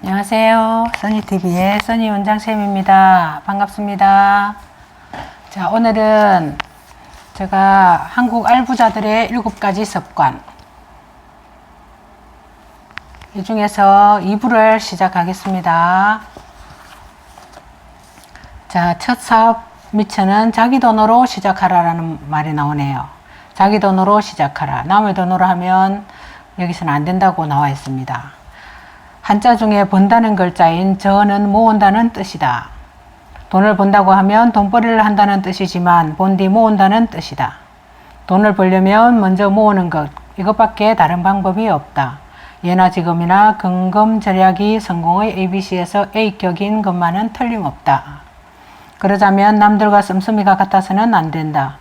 안녕하세요. 써니TV의 써니 원장쌤입니다. 반갑습니다. 자, 오늘은 제가 한국 알부자들의 7가지 습관, 이 중에서 2부를 시작하겠습니다. 자, 첫 사업 미천은 자기 돈으로 시작하라라는 말이 나오네요. 자기 돈으로 시작하라. 남의 돈으로 하면 여기서는 안 된다고 나와 있습니다. 한자 중에 번다는 글자인 저는 모은다는 뜻이다. 돈을 번다고 하면 돈벌이를 한다는 뜻이지만 본디 모은다는 뜻이다. 돈을 벌려면 먼저 모으는 것, 이것밖에 다른 방법이 없다. 예나 지금이나 근검절약이 성공의 ABC에서 A격인 것만은 틀림없다. 그러자면 남들과 씀씀이가 같아서는 안 된다.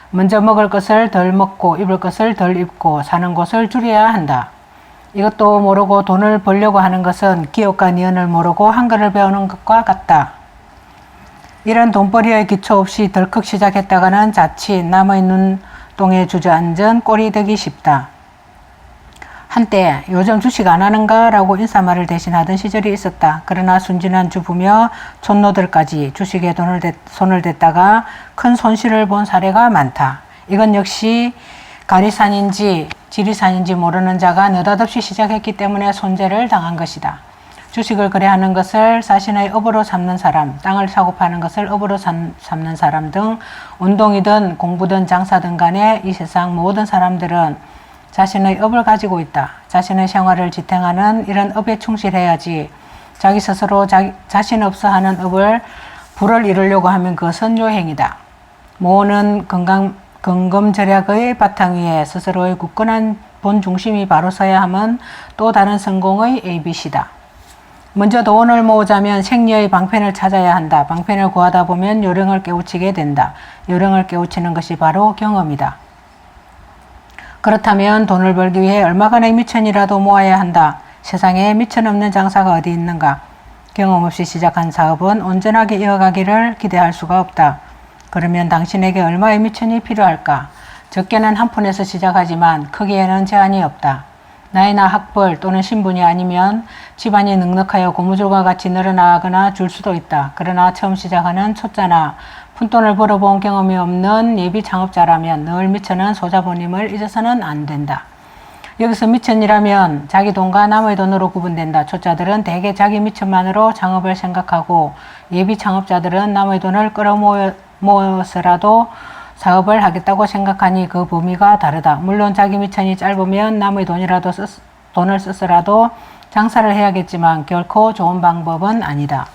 먼저 먹을 것을 덜 먹고 입을 것을 덜 입고 사는 곳을 줄여야 한다. 이것도 모르고 돈을 벌려고 하는 것은 기업가 니은을 모르고 한글을 배우는 것과 같다. 이런 돈벌이의 기초 없이 덜컥 시작했다가는 자칫 남의 눈동에 주저앉은 꼴이 되기 쉽다. 한때 요즘 주식 안 하는가? 라고 인사말을 대신하던 시절이 있었다. 그러나 순진한 주부며 촌노들까지 주식에 손을 댔다가 큰 손실을 본 사례가 많다. 이건 역시 가리산인지 지리산인지 모르는 자가 느닷없이 시작했기 때문에 손재를 당한 것이다. 주식을 거래하는 것을 자신의 업으로 삼는 사람, 땅을 사고 파는 것을 업으로 삼는 사람 등 운동이든 공부든 장사든 간에 이 세상 모든 사람들은 자신의 업을 가지고 있다. 자신의 생활을 지탱하는 이런 업에 충실해야지 자기 스스로 자신 없어 하는 업을 부를 이루려고 하면 그것은 요행이다. 모으는 근검절약의 바탕 위에 스스로의 굳건한 본 중심이 바로 서야 함은 또 다른 성공의 ABC다. 먼저 돈을 모으자면 생리의 방편을 찾아야 한다. 방편을 구하다 보면 요령을 깨우치게 된다. 요령을 깨우치는 것이 바로 경험이다. 그렇다면 돈을 벌기 위해 얼마간의 미천이라도 모아야 한다. 세상에 미천 없는 장사가 어디 있는가? 경험 없이 시작한 사업은 온전하게 이어가기를 기대할 수가 없다. 그러면 당신에게 얼마의 미천이 필요할까? 적게는 한 푼에서 시작하지만 크기에는 제한이 없다. 나이나 학벌 또는 신분이 아니면 집안이 넉넉하여 고무줄과 같이 늘어나거나 줄 수도 있다. 그러나 처음 시작하는 초짜나 푼돈을 벌어본 경험이 없는 예비 창업자라면 늘 미천은 소자본임을 잊어서는 안 된다. 여기서 미천이라면 자기 돈과 남의 돈으로 구분된다. 초짜들은 대개 자기 미천만으로 창업을 생각하고 예비 창업자들은 남의 돈을 끌어모어서라도 사업을 하겠다고 생각하니 그 범위가 다르다. 물론 자기 미천이 짧으면 남의 돈을 쓰서라도 장사를 해야겠지만 결코 좋은 방법은 아니다.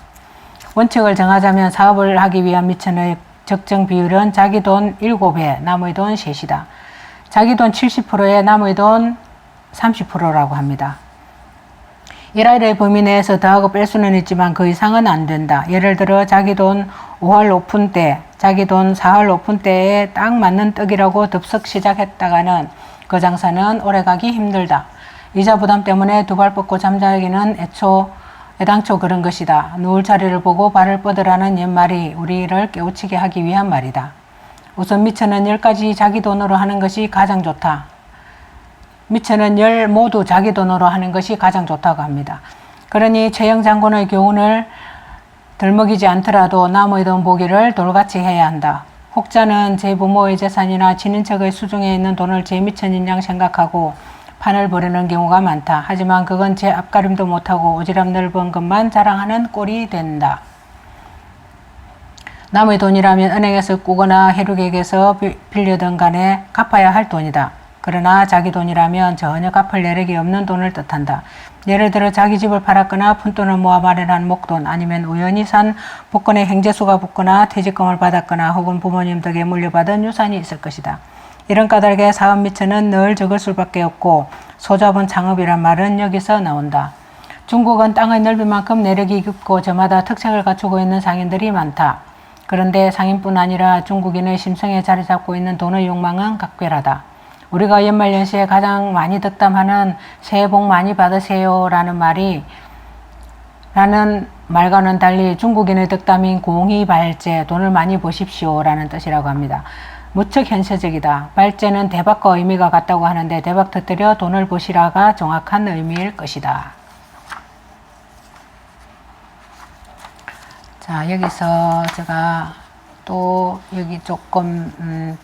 원칙을 정하자면 사업을 하기 위한 미천의 적정 비율은 자기 돈 7배, 남의 돈 3이다. 자기 돈 70%에 남의 돈 30%라고 합니다. 일할의 범위 내에서 더하고 뺄 수는 있지만 그 이상은 안 된다. 예를 들어 자기 돈 5할 오픈 때, 자기 돈 4할 오픈 때에 딱 맞는 떡이라고 덥석 시작했다가는 그 장사는 오래가기 힘들다. 이자 부담 때문에 두 발 뻗고 잠자기는 애당초 그런 것이다. 누울 자리를 보고 발을 뻗으라는 옛말이 우리를 깨우치게 하기 위한 말이다. 우선 미천은 10가지 자기 돈으로 하는 것이 가장 좋다. 미천은 10 모두 자기 돈으로 하는 것이 가장 좋다고 합니다. 그러니 최영 장군의 교훈을 덜먹이지 않더라도 남의 돈 보기를 돌같이 해야 한다. 혹자는 제 부모의 재산이나 친인척의 수중에 있는 돈을 제 미천인 양 생각하고 판을 벌이는 경우가 많다. 하지만 그건 제 앞가림도 못하고 오지랖 넓은 것만 자랑하는 꼴이 된다. 남의 돈이라면 은행에서 꾸거나 해륙에게서 빌려든 간에 갚아야 할 돈이다. 그러나 자기 돈이라면 전혀 갚을 내력이 없는 돈을 뜻한다. 예를 들어 자기 집을 팔았거나 푼돈을 모아 마련한 목돈, 아니면 우연히 산 복권에 행재수가 붙거나 퇴직금을 받았거나 혹은 부모님 덕에 물려받은 유산이 있을 것이다. 이런 까닭에 사업 미천은 늘 적을 수밖에 없고 소자본 창업이란 말은 여기서 나온다. 중국은 땅의 넓이만큼 내력이 깊고 저마다 특색을 갖추고 있는 상인들이 많다. 그런데 상인뿐 아니라 중국인의 심성에 자리 잡고 있는 돈의 욕망은 각별하다. 우리가 연말연시에 가장 많이 덕담하는 새해 복 많이 받으세요 라는 말과는 달리 중국인의 덕담인 공의발제, 돈을 많이 버십시오 라는 뜻이라고 합니다. 무척 현실적이다. 발제는 대박과 의미가 같다고 하는데 대박 터뜨려 돈을 버시라가 정확한 의미일 것이다. 자, 여기서 제가 또 여기 조금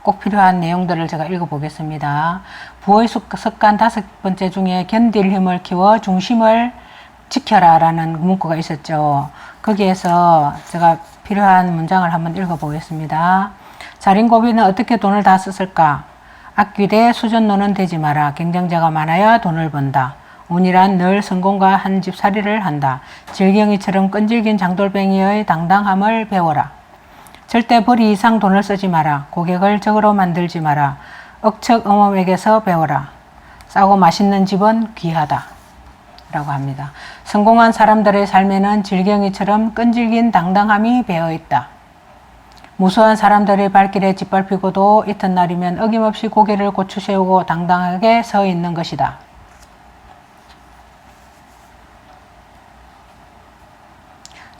꼭 필요한 내용들을 제가 읽어보겠습니다. 부의 습관 5번째 중에 견딜 힘을 키워 중심을 지켜라 라는 문구가 있었죠. 거기에서 제가 필요한 문장을 한번 읽어보겠습니다. 자린고비는 어떻게 돈을 다 썼을까? 아끼되 수전노는 되지 마라. 경쟁자가 많아야 돈을 번다. 운이란 늘 성공과 한 집살이를 한다. 질경이처럼 끈질긴 장돌뱅이의 당당함을 배워라. 절대 벌이 이상 돈을 쓰지 마라. 고객을 적으로 만들지 마라. 억척 어멈에게서 배워라. 싸고 맛있는 집은 귀하다. 라고 합니다. 성공한 사람들의 삶에는 질경이처럼 끈질긴 당당함이 배어있다. 무수한 사람들의 발길에 짓밟히고도 이튿날이면 어김없이 고개를 고추 세우고 당당하게 서 있는 것이다.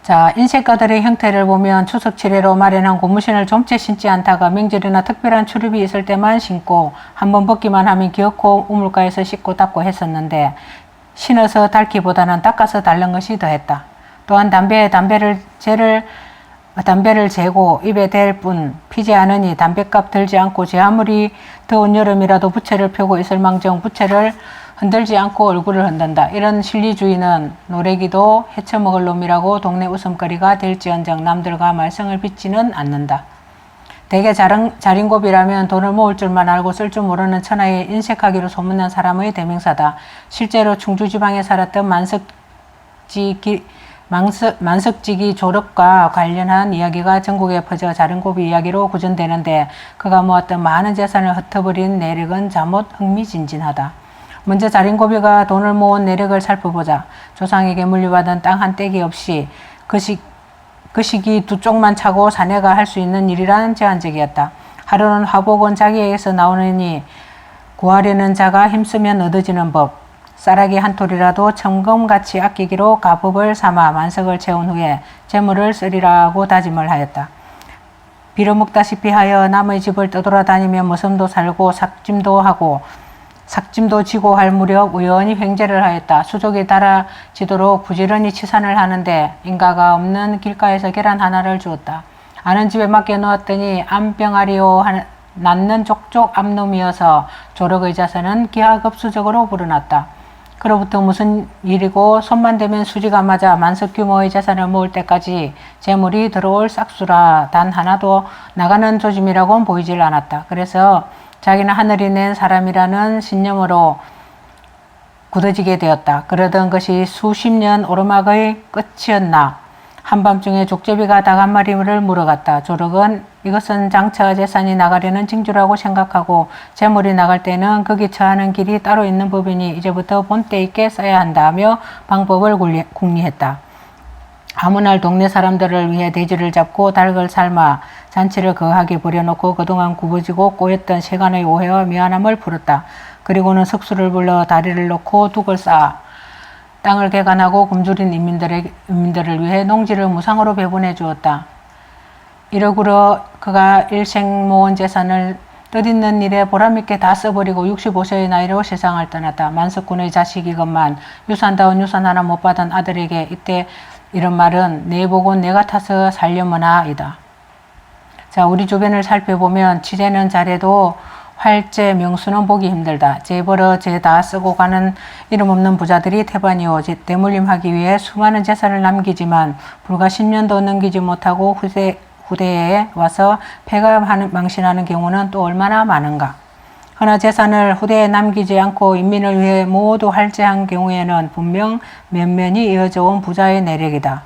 자, 인쇄가들의 형태를 보면 추석 칠해로 마련한 고무신을 좀채 신지 않다가 명절이나 특별한 출입이 있을 때만 신고 한번 벗기만 하면 기어코 우물가에서 씻고 닦고 했었는데 신어서 닳기보다는 닦아서 닳는 것이 더했다. 또한 담배를 재고 입에 댈 뿐 피지 않으니 담배값 들지 않고 제 아무리 더운 여름이라도 부채를 펴고 있을 망정 부채를 흔들지 않고 얼굴을 흔든다. 이런 실리주의는 노래기도 헤쳐먹을 놈이라고 동네 웃음거리가 될지언정 남들과 말썽을 빚지는 않는다. 대개 자린고비라면 돈을 모을 줄만 알고 쓸 줄 모르는 천하에 인색하기로 소문난 사람의 대명사다. 실제로 충주지방에 살았던 만석지기 졸업과 관련한 이야기가 전국에 퍼져 자린고비 이야기로 구전되는데 그가 모았던 많은 재산을 흩어버린 내력은 잠옷 흥미진진하다. 먼저 자린고비가 돈을 모은 내력을 살펴보자. 조상에게 물려받은 땅 한 떼기 없이 그 시기 두 쪽만 차고 사내가 할 수 있는 일이란 제한적이었다. 하루는 화복은 자기에게서 나오느니 구하려는 자가 힘쓰면 얻어지는 법. 쌀아기 한 톨이라도 천금같이 아끼기로 가법을 삼아 만석을 채운 후에 재물을 쓰리라고 다짐을 하였다. 빌어먹다시피 하여 남의 집을 떠돌아다니며 머슴도 살고 삭짐도 지고 할 무렵 우연히 횡재를 하였다. 수족이 달아지도록 부지런히 치산을 하는데 인가가 없는 길가에서 계란 하나를 주었다. 아는 집에 맡겨 놓았더니 암병아리오 낳는 족족 암놈이어서 조력의자서는 기하급수적으로 불어났다. 그로부터 무슨 일이고 손만 대면 수지가 맞아 만석 규모의 재산을 모을 때까지 재물이 들어올 싹수라 단 하나도 나가는 조짐이라고는 보이질 않았다. 그래서 자기는 하늘이 낸 사람이라는 신념으로 굳어지게 되었다. 그러던 것이 수십 년 오르막의 끝이었나. 한밤중에 족제비가 닭 한 마리를 물어갔다. 조력은 이것은 장차 재산이 나가려는 징조라고 생각하고 재물이 나갈 때는 거기 처하는 길이 따로 있는 법이니 이제부터 본때 있게 써야 한다 하며 방법을 궁리했다. 아무 날 동네 사람들을 위해 돼지를 잡고 닭을 삶아 잔치를 거하게 버려놓고 그동안 굽어지고 꼬였던 세간의 오해와 미안함을 풀었다. 그리고는 석수를 불러 다리를 놓고 둑을 쌓아 땅을 개간하고 굶주린 인민들을 위해 농지를 무상으로 배분해 주었다. 이러므로 그가 일생 모은 재산을 뜻있는 일에 보람있게 다 써버리고 65세의 나이로 세상을 떠났다. 만석군의 자식이건만 유산다운 유산 하나 못 받은 아들에게 이때 이런 말은 내 복은 내가 타서 살려머나이다. 자, 우리 주변을 살펴보면 치재는 잘해도 활재 명수는 보기 힘들다. 재벌어 재 다 쓰고 가는 이름 없는 부자들이 태반이요. 대물림하기 위해 수많은 재산을 남기지만 불과 10년도 넘기지 못하고 후대에 와서 폐가 망신하는 경우는 또 얼마나 많은가. 허나 재산을 후대에 남기지 않고 인민을 위해 모두 활재한 경우에는 분명 면면이 이어져 온 부자의 내력이다.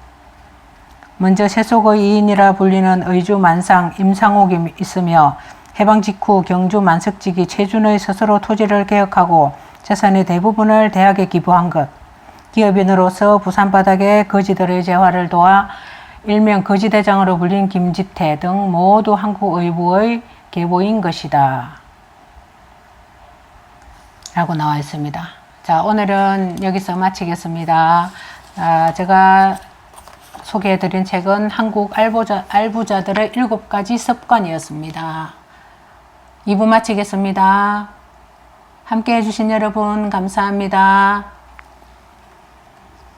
먼저 세속의 이인이라 불리는 의주 만상 임상옥이 있으며 해방 직후 경주 만석지기 최준의 스스로 토지를 개혁하고 재산의 대부분을 대학에 기부한 것. 기업인으로서 부산 바닥의 거지들의 재활을 도와 일명 거지대장으로 불린 김지태 등 모두 한국 의부의 계보인 것이다. 라고 나와 있습니다. 자, 오늘은 여기서 마치겠습니다. 제가 소개해드린 책은 한국 알부자들의 7가지 습관이었습니다. 2부 마치겠습니다. 함께 해주신 여러분 감사합니다.